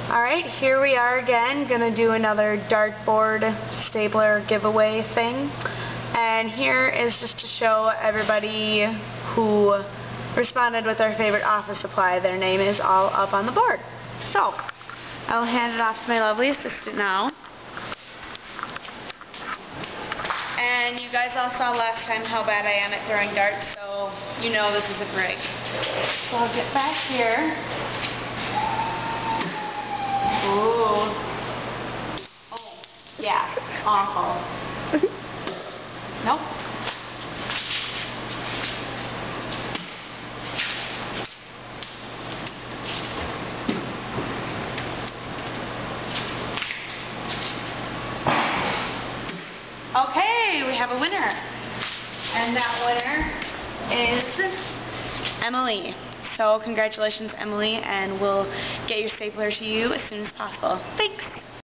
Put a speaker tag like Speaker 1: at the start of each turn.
Speaker 1: Alright, here we are again, gonna do another dartboard stapler giveaway thing. And here is just to show everybody who responded with their favorite office supply. Their name is all up on the board. So, I'll hand it off to my lovely assistant now. And you guys all saw last time how bad I am at throwing darts, so you know this isn't right. So I'll get back here. Ooh. Oh, yeah, awful. Nope. Okay, we have a winner. And that winner is Emily. So congratulations, Emily, and we'll get your stapler to you as soon as possible. Thanks.